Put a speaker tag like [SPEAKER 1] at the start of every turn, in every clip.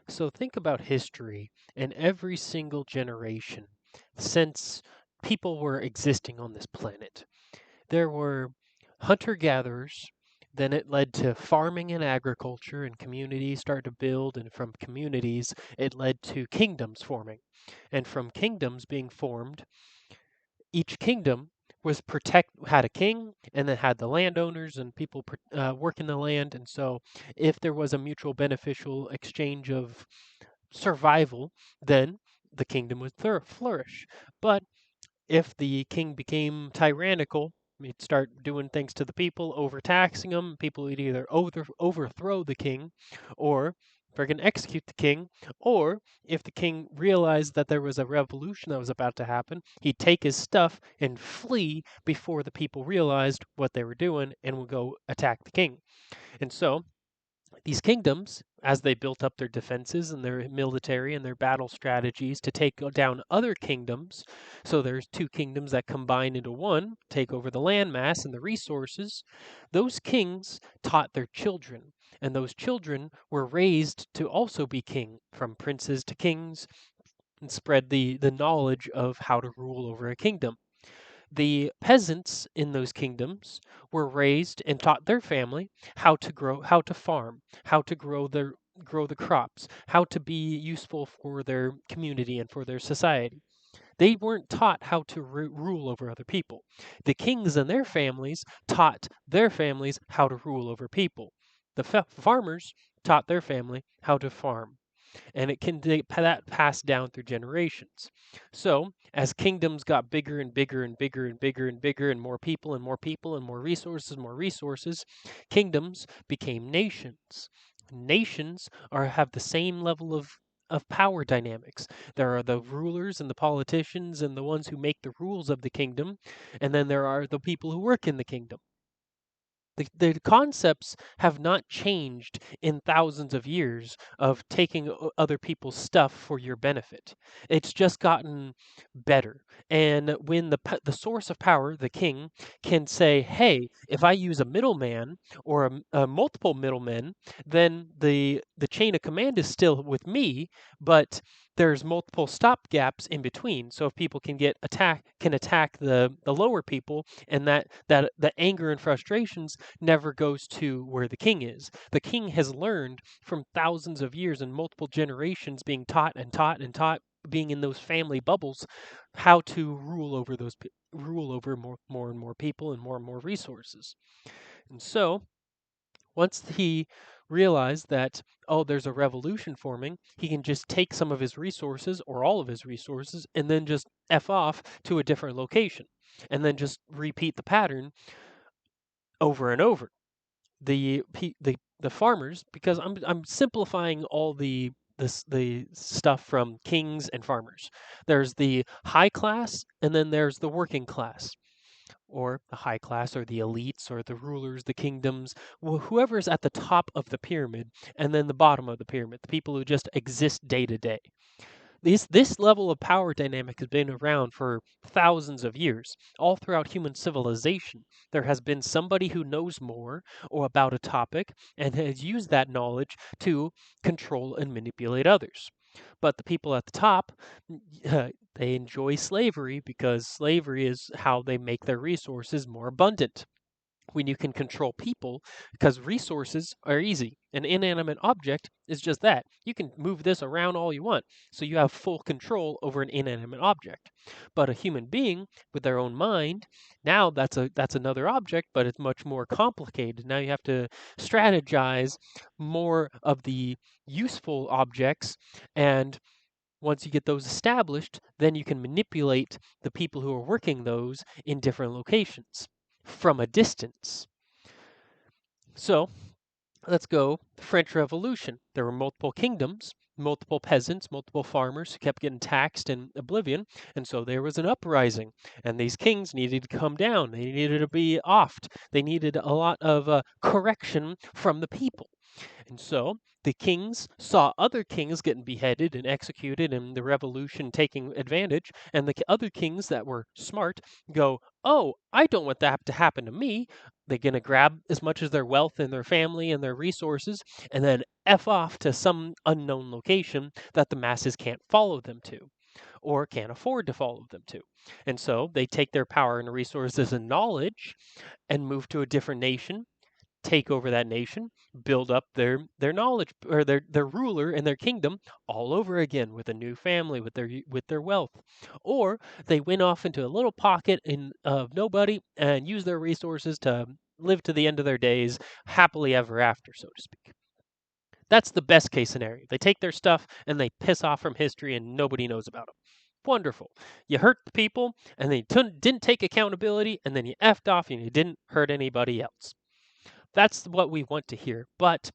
[SPEAKER 1] So think about history and every single generation since people were existing on this planet. There were hunter-gatherers, then it led to farming and agriculture, and communities started to build, and from communities, it led to kingdoms forming. And from kingdoms being formed, each kingdom was had a king and then had the landowners and people working the land. And so if there was a mutual beneficial exchange of survival, then the kingdom would flourish. But if the king became tyrannical, he'd start doing things to the people, overtaxing them. People would either overthrow the king or friggin' execute the king. Or if the king realized that there was a revolution that was about to happen, he'd take his stuff and flee before the people realized what they were doing and would go attack the king. And so these kingdoms, as they built up their defenses and their military and their battle strategies to take down other kingdoms, so there's two kingdoms that combine into one, take over the landmass and the resources, those kings taught their children. And those children were raised to also be king, from princes to kings, and spread the knowledge of how to rule over a kingdom. The peasants in those kingdoms were raised and taught their family how to farm, how to grow the crops, how to be useful for their community and for their society. They weren't taught how to rule over other people. The kings and their families taught their families how to rule over people. The farmers taught their family how to farm, and it can that passed down through generations. So as kingdoms got bigger and bigger and bigger and bigger and bigger, and more people and more people and more resources, kingdoms became nations. Nations have the same level of power dynamics. There are the rulers and the politicians and the ones who make the rules of the kingdom, and then there are the people who work in the kingdom. The concepts have not changed in thousands of years of taking other people's stuff for your benefit. It's just gotten better. And when the source of power, the king, can say, "Hey, if I use a middleman or a multiple middlemen, then the chain of command is still with me, but there's multiple stop gaps in between. So if people can attack the lower people, and that the anger and frustrations never goes to where the king is. The king has learned from thousands of years and multiple generations being taught and taught and taught, being in those family bubbles, how to rule over more and more people and more resources. And so once he realized that, oh, there's a revolution forming, he can just take some of his resources or all of his resources and then just F off to a different location and then just repeat the pattern over and over. The farmers, because I'm simplifying all the stuff from kings and farmers. There's the high class and then there's the working class, or the high class or the elites or the rulers, the kingdoms, whoever's at the top of the pyramid, and then the bottom of the pyramid, the people who just exist day to day. This level of power dynamic has been around for thousands of years. All throughout human civilization, there has been somebody who knows more or about a topic and has used that knowledge to control and manipulate others. But the people at the top, they enjoy slavery because slavery is how they make their resources more abundant. When you can control people, because resources are easy. An inanimate object is just that. You can move this around all you want, so you have full control over an inanimate object. But a human being with their own mind, now that's another object, but it's much more complicated. Now you have to strategize more of the useful objects, and once you get those established, then you can manipulate the people who are working those in different locations from a distance. So let's go French Revolution. There were multiple kingdoms, multiple peasants, multiple farmers who kept getting taxed in oblivion, and so there was an uprising. And these kings needed to come down. They needed to be offed. They needed a lot of correction from the people. And so the kings saw other kings getting beheaded and executed and the revolution taking advantage. And the other kings that were smart go, oh, I don't want that to happen to me. They're going to grab as much as their wealth and their family and their resources and then F off to some unknown location that the masses can't follow them to or can't afford to follow them to. And so they take their power and resources and knowledge and move to a different nation, take over that nation, build up their knowledge or their ruler and their kingdom all over again with a new family with their wealth. Or they went off into a little pocket in of nobody and use their resources to live to the end of their days happily ever after, so to speak. That's the best case scenario. They take their stuff and they piss off from history and nobody knows about them. Wonderful. You hurt the people and they didn't take accountability and then you effed off and you didn't hurt anybody else. That's what we want to hear, but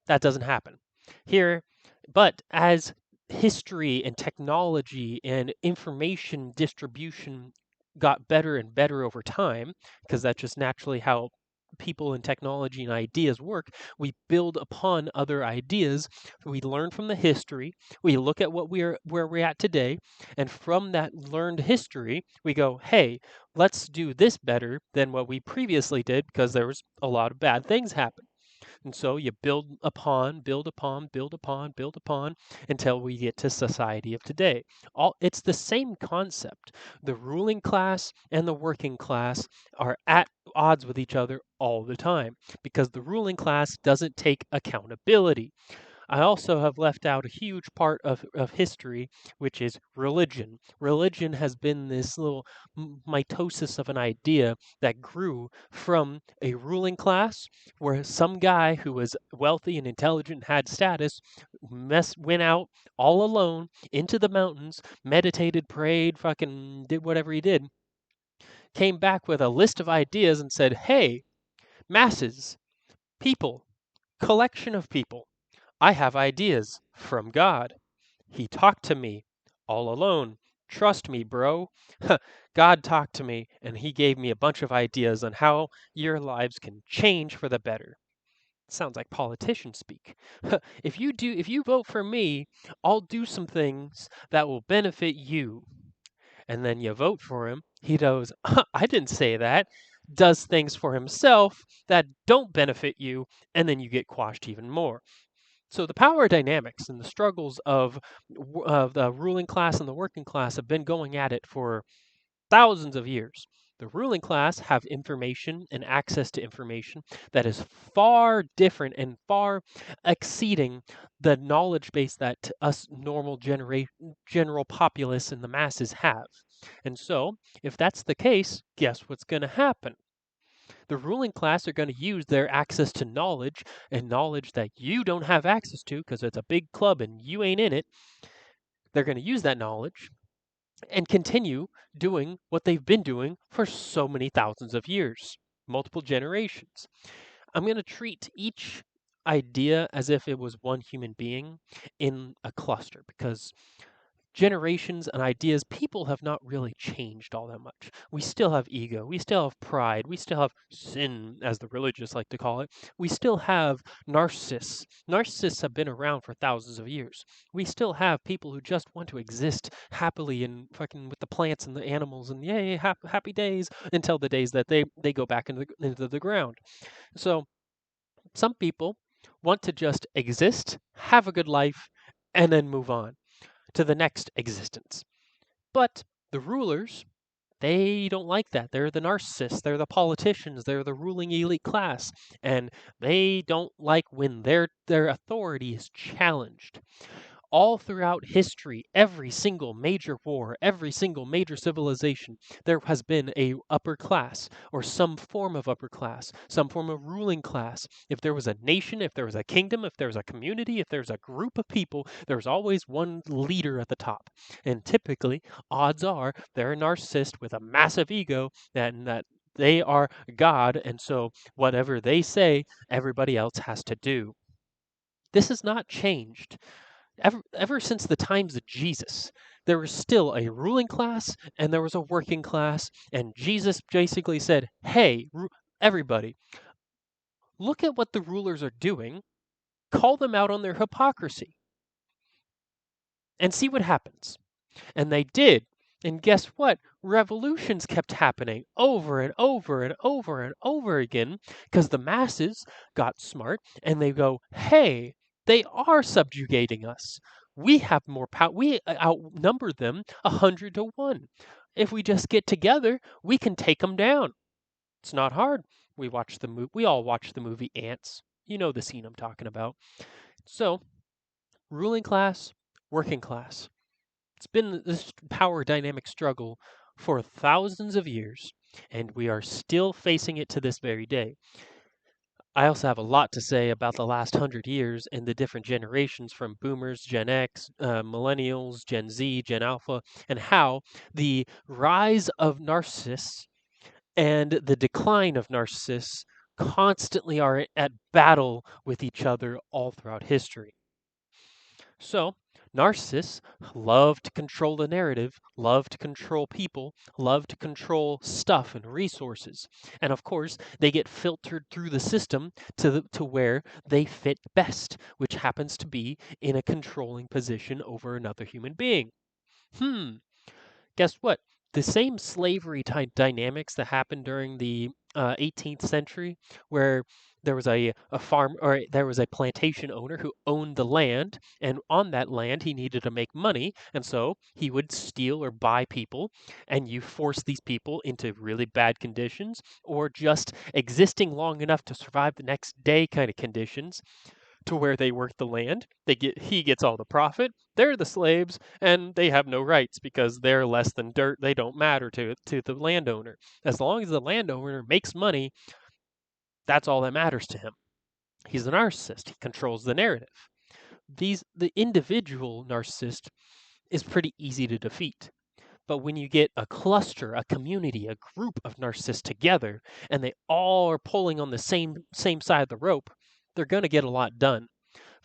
[SPEAKER 1] that doesn't happen here. But as history and technology and information distribution got better and better over time, because that's just naturally how people and technology and ideas work, we build upon other ideas. We learn from the history. We look at where we're at today, and from that learned history, we go, hey, let's do this better than what we previously did because there was a lot of bad things happen. And so you build upon, build upon, build upon, build upon until we get to society of today. It's the same concept. The ruling class and the working class are at odds with each other all the time because the ruling class doesn't take accountability. I also have left out a huge part of history, which is religion. Religion has been this little mitosis of an idea that grew from a ruling class where some guy who was wealthy and intelligent and had status went out all alone into the mountains, meditated, prayed, fucking did whatever he did, came back with a list of ideas and said, hey, masses, people, collection of people, I have ideas from God. He talked to me all alone. Trust me, bro. God talked to me and he gave me a bunch of ideas on how your lives can change for the better. Sounds like politician speak. If you vote for me, I'll do some things that will benefit you. And then you vote for him. He goes, I didn't say that. Does things for himself that don't benefit you, and then you get quashed even more. So the power dynamics and the struggles of the ruling class and the working class have been going at it for thousands of years. The ruling class have information and access to information that is far different and far exceeding the knowledge base that us general populace and the masses have. And so, if that's the case, guess what's going to happen? The ruling class are going to use their access to knowledge and knowledge that you don't have access to because it's a big club and you ain't in it. They're going to use that knowledge and continue doing what they've been doing for so many thousands of years, multiple generations. I'm going to treat each idea as if it was one human being in a cluster because generations and ideas, people have not really changed all that much. We still have ego, we still have pride, we still have sin, as the religious like to call it. We still have narcissists. Narcissists have been around for thousands of years. We still have people who just want to exist happily and fucking with the plants and the animals and yay, happy days until the days that they go back into the ground. So some people want to just exist, have a good life, and then move on to the next existence. But the rulers, they don't like that. They're the narcissists, they're the politicians, they're the ruling elite class, and they don't like when their authority is challenged. All throughout history, every single major war, every single major civilization, there has been a upper class or some form of upper class, some form of ruling class. If there was a nation, if there was a kingdom, if there was a community, if there's a group of people, there's always one leader at the top. And typically, odds are they're a narcissist with a massive ego and that they are God, and so whatever they say, everybody else has to do. This has not changed ever since the times of Jesus, there was still a ruling class and there was a working class. And Jesus basically said, hey, everybody, look at what the rulers are doing. call them out on their hypocrisy and see what happens. And they did. And guess what? Revolutions kept happening over and over and over and over again because the masses got smart and they go, hey, they are subjugating us. We have more power. We outnumber them 100 to 1. If we just get together, we can take them down. It's not hard. We all watch the movie Ants. You know the scene I'm talking about. So, ruling class, working class. It's been this power dynamic struggle for thousands of years, and we are still facing it to this very day. I also have a lot to say about the last 100 years and the different generations from boomers, Gen X, millennials, Gen Z, Gen Alpha, and how the rise of narcissists and the decline of narcissists constantly are at battle with each other all throughout history. So, narcissists love to control the narrative, love to control people, love to control stuff and resources. And of course, they get filtered through the system to where they fit best, which happens to be in a controlling position over another human being. Hmm, guess what? The same slavery type dynamics that happened during the 18th century, where there was a farm or there was a plantation owner who owned the land, and on that land he needed to make money, and so he would steal or buy people, and you force these people into really bad conditions or just existing long enough to survive the next day kind of conditions to where they work the land. He gets all the profit. They're the slaves, and they have no rights because they're less than dirt. They don't matter to the landowner. As long as the landowner makes money, that's all that matters to him. He's a narcissist. He controls the narrative. The individual narcissist is pretty easy to defeat. But when you get a cluster, a community, a group of narcissists together, and they all are pulling on the same side of the rope, they're going to get a lot done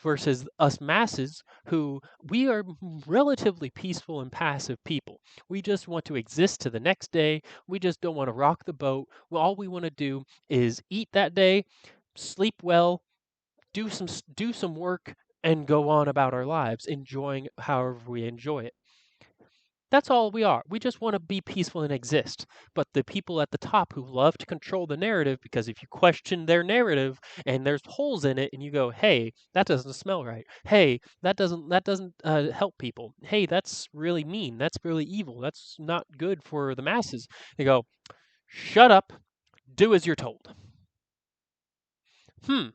[SPEAKER 1] versus us masses who we are relatively peaceful and passive people. We just want to exist to the next day. We just don't want to rock the boat. Well, all we want to do is eat that day, sleep well, do some work and go on about our lives enjoying however we enjoy it. That's all we are. We just want to be peaceful and exist. But the people at the top who love to control the narrative, because if you question their narrative and there's holes in it, and you go, "Hey, that doesn't smell right. Hey, that doesn't help people. Hey, that's really mean. That's really evil. That's not good for the masses." They go, "Shut up. Do as you're told." Hmm.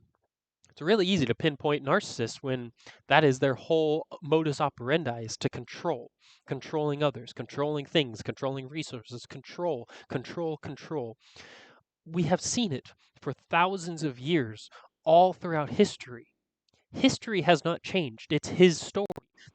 [SPEAKER 1] It's really easy to pinpoint narcissists when that is their whole modus operandi is to control, controlling others, controlling things, controlling resources, control. We have seen it for thousands of years all throughout history. History has not changed. It's his story.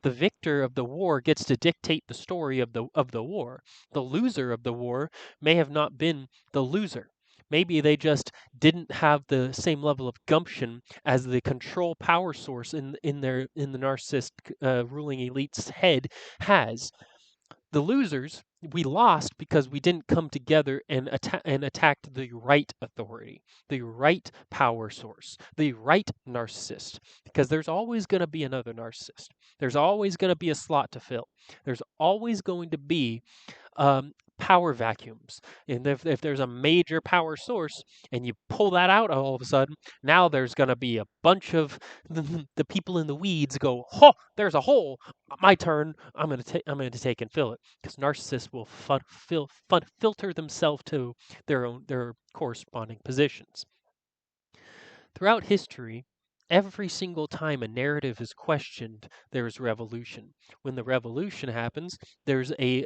[SPEAKER 1] The victor of the war gets to dictate the story of the war. The loser of the war may have not been the loser. Maybe they just didn't have the same level of gumption as the control power source in the narcissist ruling elite's head has. The losers, we lost because we didn't come together and attacked the right authority, the right power source, the right narcissist. Because there's always going to be another narcissist. There's always going to be a slot to fill. There's always going to be power vacuums. And if there's a major power source and you pull that out all of a sudden, now there's going to be a bunch of the people in the weeds go, "Oh, there's a hole. My turn. I'm going to take and fill it." Because narcissists will filter themselves to their corresponding positions. Throughout history, every single time a narrative is questioned, there is revolution. When the revolution happens, there's a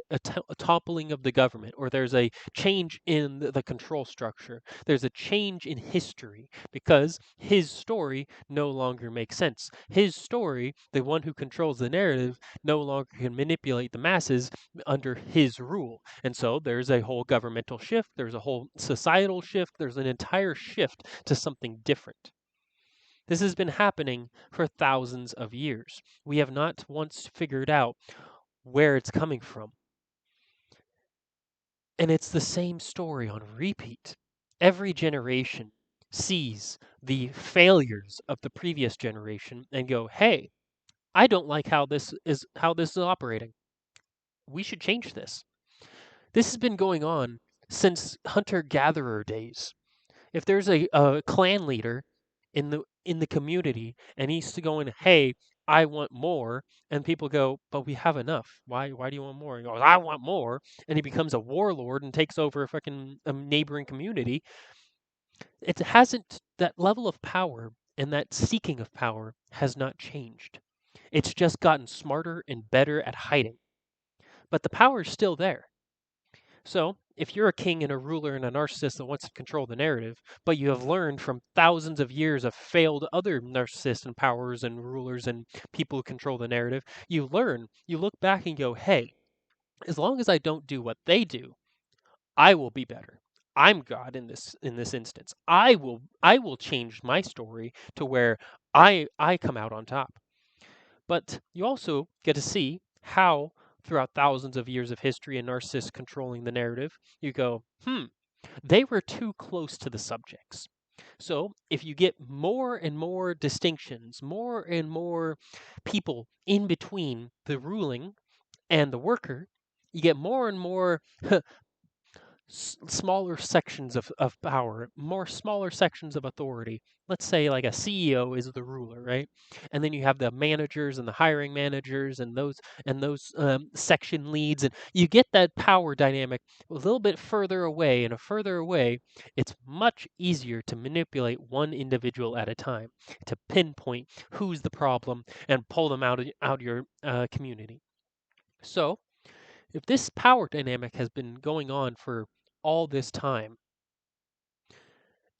[SPEAKER 1] toppling of the government, or there's a change in the control structure. There's a change in history because his story no longer makes sense. His story, the one who controls the narrative, no longer can manipulate the masses under his rule. And so there's a whole governmental shift, there's a whole societal shift, there's an entire shift to something different. This has been happening for thousands of years. We have not once figured out where it's coming from. And it's the same story on repeat. Every generation sees the failures of the previous generation and go, "Hey, I don't like how this is operating. We should change this." This has been going on since hunter-gatherer days. If there's a clan leader in the community and he's going, "Hey, I want more," and people go, "But we have enough. Why do you want more?" He goes, "I want more," and he becomes a warlord and takes over a fucking neighboring community. It hasn't that level of power and that seeking of power has not changed. It's just gotten smarter and better at hiding. But the power is still there. So, if you're a king and a ruler and a narcissist that wants to control the narrative, but you have learned from thousands of years of failed other narcissists and powers and rulers and people who control the narrative, you look back and go, "Hey, as long as I don't do what they do, I will be better. I'm God in this instance. I will change my story to where I come out on top." But you also get to see how throughout thousands of years of history and narcissists controlling the narrative, you go, they were too close to the subjects. So if you get more and more distinctions, more and more people in between the ruling and the worker, you get more and more smaller sections of power, more smaller sections of authority. Let's say like a CEO is the ruler, right? And then you have the managers and the hiring managers and those section leads, and you get that power dynamic a little bit further away. And a further away, it's much easier to manipulate one individual at a time, to pinpoint who's the problem and pull them out of your community. So if this power dynamic has been going on for all this time,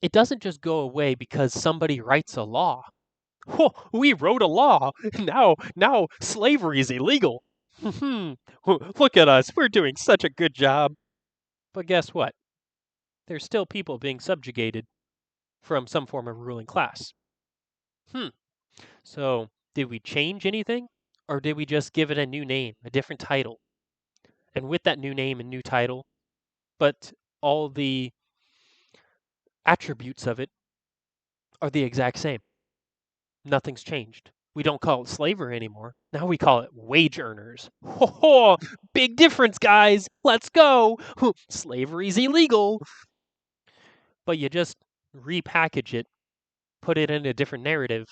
[SPEAKER 1] it doesn't just go away because somebody writes a law. Oh, we wrote a law. Now slavery is illegal. Look at us. We're doing such a good job. But guess what? There's still people being subjugated from some form of ruling class. Hmm. So, did we change anything? Or did we just give it a new name, a different title? And with that new name and new title, but all the attributes of it are the exact same. Nothing's changed. We don't call it slavery anymore. Now we call it wage earners. Ho ho! Big difference, guys. Let's go. Slavery's illegal. But you just repackage it, put it in a different narrative,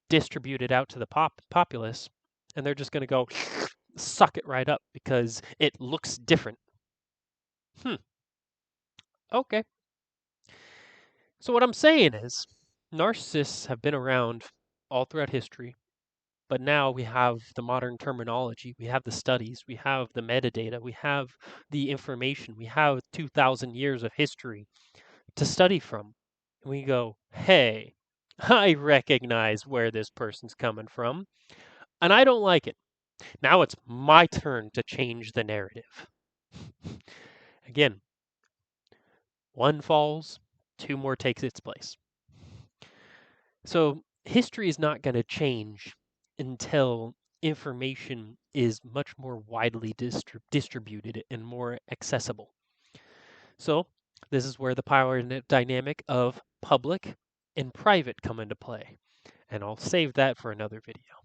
[SPEAKER 1] distribute it out to the populace, and they're just going to go suck it right up because it looks different. Okay. So what I'm saying is narcissists have been around all throughout history. But now we have the modern terminology, we have the studies, we have the metadata, we have the information, we have 2,000 years of history to study from. And we go, "Hey, I recognize where this person's coming from, and I don't like it. Now it's my turn to change the narrative." Again, one falls, two more takes its place. So history is not going to change until information is much more widely distributed and more accessible. So this is where the power dynamic of public and private come into play. And I'll save that for another video.